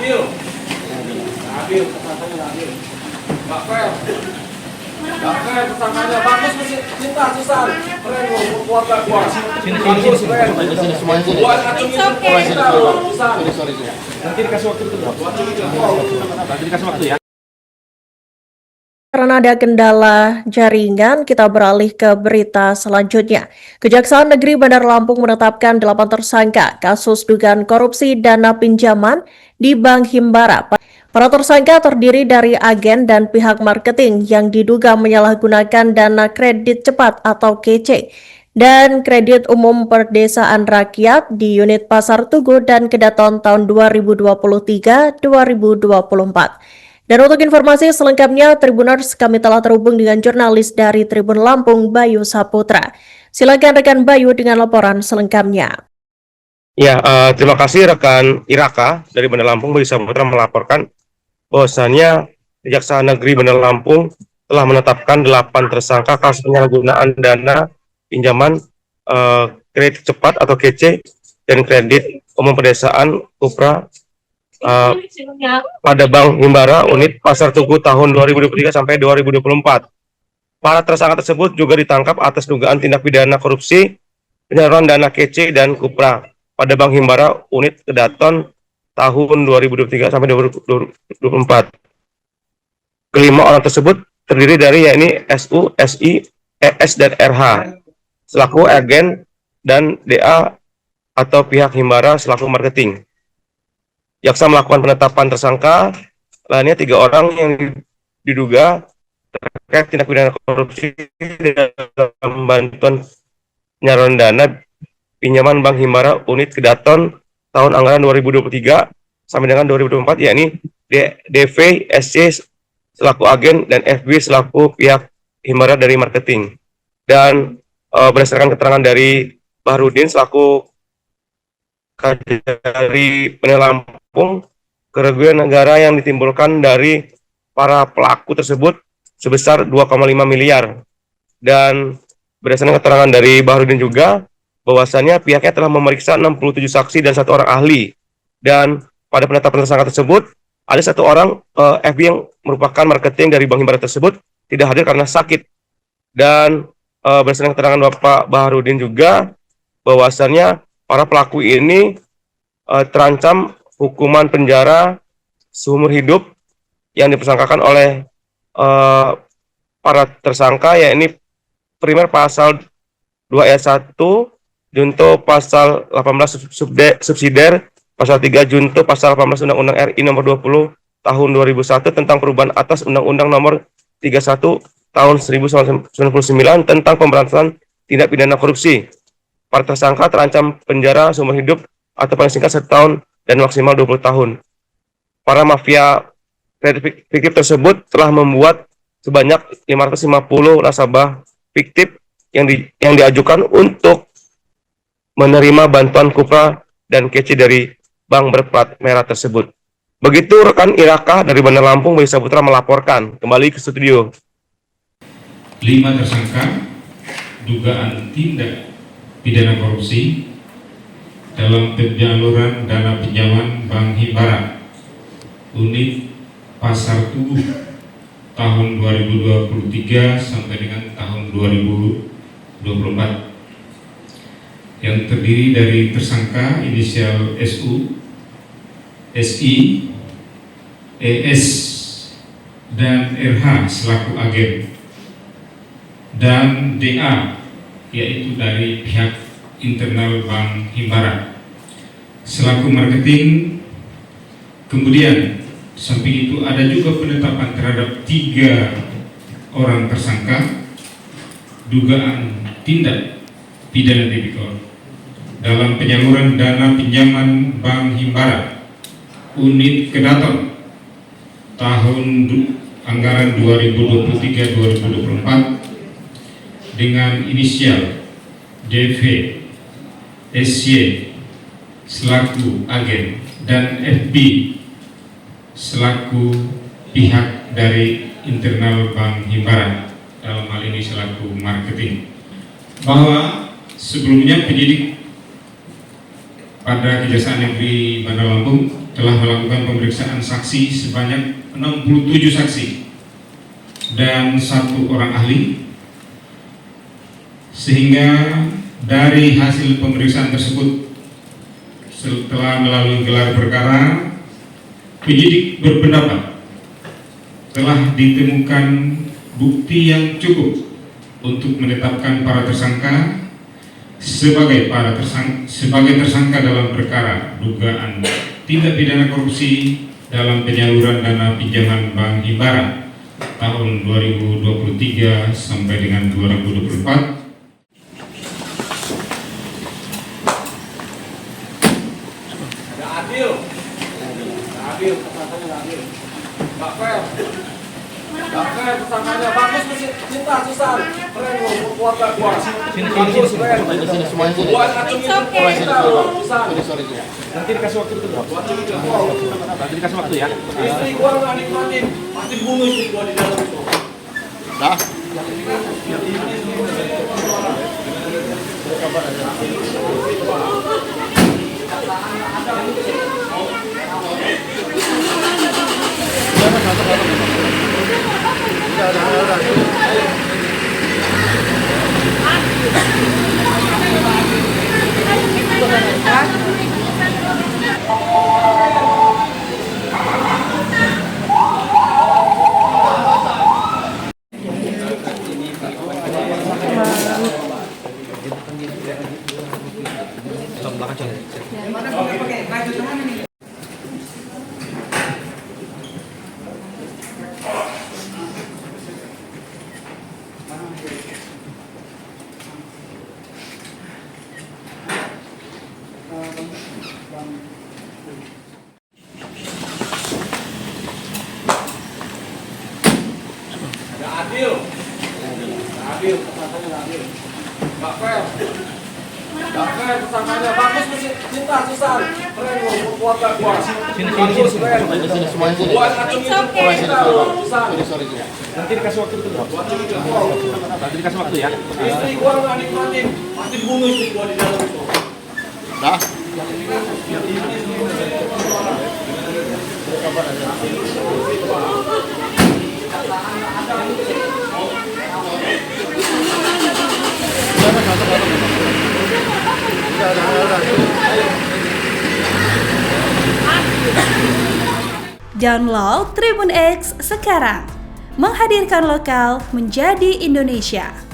Nabil. Nabil, tersangkanya Nabil. Mbak Fel. Mbak Fel, tersangkanya bagus cinta Susan. Keren loh, keluarga gua. Sini, keren. Sini semuanya sini. Gua acungin cinta loh, Susan. Sorry. Nanti dikasih waktu dulu. Nanti dikasih waktu ya. Karena ada kendala jaringan, kita beralih ke berita selanjutnya. Kejaksaan Negeri Bandar Lampung menetapkan 8 tersangka kasus dugaan korupsi dana pinjaman di Bank Himbara. Para tersangka terdiri dari agen dan pihak marketing yang diduga menyalahgunakan dana kredit cepat atau KC dan kredit umum perdesaan rakyat di unit Pasar Tugu dan Kedaton tahun 2023-2024. Dan untuk informasi selengkapnya, Tribuners, kami telah terhubung dengan jurnalis dari Tribun Lampung, Bayu Saputra. Silakan rekan Bayu dengan laporan selengkapnya. Ya, terima kasih rekan Iraka dari Bandar Lampung, Bayu Saputra melaporkan bahwasannya Kejaksaan Negeri Bandar Lampung telah menetapkan 8 tersangka kasus penyalahgunaan dana pinjaman kredit cepat atau KC dan kredit umum pedesaan Kupra pada Bank Himbara unit Pasar Tugu tahun 2023 sampai 2024. Para tersangka tersebut juga ditangkap atas dugaan tindak pidana korupsi, penyaluran dana KC dan Kupra pada Bank Himbara unit Kedaton tahun 2023 sampai 2024. Kelima orang tersebut terdiri dari yakni SU, SI, ES dan RH selaku agen dan DA atau pihak Himbara selaku marketing. Jaksa melakukan penetapan tersangka lainnya 3 orang yang diduga terkait tindak pidana korupsi dalam bantuan penyaluran dana pinjaman Bank Himbara unit Kedaton tahun anggaran 2023 sampai dengan 2024, yakni DV, SC selaku agen dan FB selaku pihak Himbara dari marketing. Dan berdasarkan keterangan dari Bahrudin selaku Kajari Bandar Lampung, kerugian negara yang ditimbulkan dari para pelaku tersebut sebesar 2,5 miliar. Dan berdasarkan keterangan dari Bahrudin juga, bahwasannya pihaknya telah memeriksa 67 saksi dan 1 orang ahli. Dan pada penetapan tersangka tersebut, ada 1 orang FB yang merupakan marketing dari Bank Himbara tersebut tidak hadir karena sakit. Dan berdasarkan keterangan Bapak Bahrudin juga, bahwasannya para pelaku ini terancam hukuman penjara seumur hidup yang dipersangkakan oleh para tersangka, yakni primer pasal 2 ayat 1, junto pasal 18 subsidiar, pasal 3 junto pasal 18 Undang-Undang RI nomor 20 tahun 2001 tentang perubahan atas Undang-Undang nomor 31 tahun 1999 tentang pemberantasan tindak pidana korupsi. Para tersangka terancam penjara seumur hidup atau paling singkat 1 tahun dan maksimal 20 tahun. Para mafia kredit fiktif tersebut telah membuat sebanyak 550 nasabah fiktif yang diajukan untuk menerima bantuan Kupra dan KC dari bank berplat merah tersebut. Begitu rekan Iraka dari Bandar Lampung, Bayu Saputra melaporkan. Kembali ke studio. 5 tersangka dugaan tindak pidana korupsi dalam penyaluran dana pinjaman Bank Himbara unit Pasar Tugu tahun 2023 sampai dengan tahun 2024, yang terdiri dari tersangka inisial SU, SI, ES dan RH selaku agen, dan DA yaitu dari pihak internal Bank Himbara selaku marketing. Kemudian samping itu ada juga penetapan terhadap 3 orang tersangka dugaan tindak pidana tipikor dalam penyaluran dana pinjaman Bank Himbara unit Kedaton tahun anggaran 2023-2024 dengan inisial DV, SY selaku agen dan FB selaku pihak dari internal Bank Himbara, dalam hal ini selaku marketing. Bahwa sebelumnya penyidik pada Kejaksaan Negeri Bandar Lampung telah melakukan pemeriksaan saksi sebanyak 67 saksi dan 1 orang ahli, sehingga dari hasil pemeriksaan tersebut setelah melalui gelar perkara, penyidik berpendapat telah ditemukan bukti yang cukup untuk menetapkan para tersangka sebagai tersangka dalam perkara dugaan tindak pidana korupsi dalam penyaluran dana pinjaman Bank Himbara tahun 2023 sampai dengan 2024. Adil, tersangkanya adil. Mbak Fer, tersangkanya bagus masih cinta Susan, keren loh keluarga gua. Bagus, keren. Buat acungin kita loh, Susan. Nanti dikasih waktu itu, Bro. Nanti dikasih waktu ya. Istri gua nggak nikmatin, pasti bunuh istri gua di dalam itu. Dah. Adil, tersangkanya adil. Mbak Fer, tersangkanya bagus masih cinta Susan, keren loh keluarga gua. Bagus, keren. Buat acungin kita loh, Susan. Nanti dikasih waktu itu, Bro. Nanti dikasih waktu ya. Istri gua nggak nikmatin, pasti bunuh istri gua di dalam itu. Dah. Download Tribun X sekarang, menghadirkan lokal menjadi Indonesia.